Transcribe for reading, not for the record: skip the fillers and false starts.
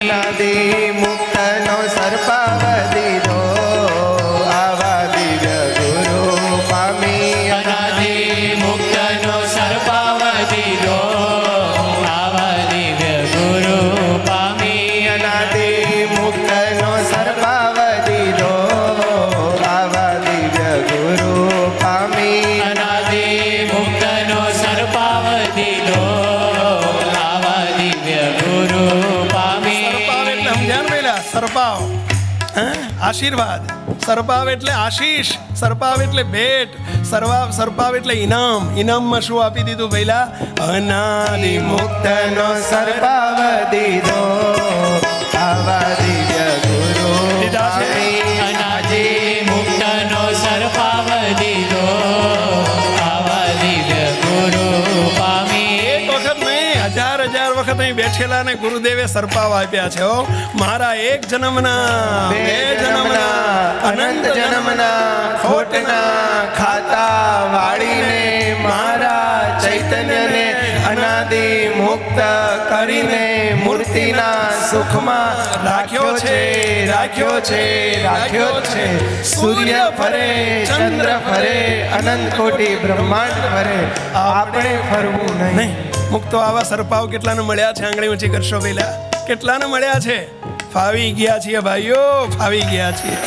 અનાદિ મુક્તનો સર્પાવધિનો આવા દિવ્ય ગુરુ પામી અનાદિ મુક્તનો સર્પાવધિનો આવા દિવ્ય ગુરુ પામી અનાદિ મુક્તનો સર્પાવધિનો આવા દિવ્ય ગુરુ પામી અનાદિ મુક્તનો સર્પાવધિનો આવા દિવ્ય ગુરુ પામી. સરપાવ આશીર્વાદ, સરપાવ એટલે આશીષ, સરપાવ એટલે ભેટ, સરપાવ એટલે ઇનામ. ઇનામમાં શું આપી દીધું પહેલા? અનાદિ મુક્તનો સર્પાવધિનો આવા દિવ્ય ગુરુ દીધા છે. પામી અનાદિ મુક્તનો સર્પાવધિનો આવા દિવ્ય ગુરુ પામી. એક વખત નહીં, હજાર વખત અહીં બેઠેલા ને ગુરુદેવે સરપાવ આપ્યા છે. મારા એક જન્મના, બે જન્મના, અનંત જન્મના ખોટના ખાતા વાળીને મારા ચૈતન્યને અનાદિ મુક્ત કરીને મૂર્તિના સુખમાં રાખ્યો છે, રાખ્યો છે, રાખ્યો છે. સૂર્ય ફરે, ચંદ્ર ફરે, અનંત કોટી બ્રહ્માંડ ફરે, આપણે ફરવું નહીં. મુક્તો આવા સરપાવ કેટલાને મળ્યા છે? આંગળી ઊંચી કરશો પહેલા. કેટલાને મળ્યા છે? ફાવી ગયા છીએ ભાઈઓ, ફાવી ગયા છીએ.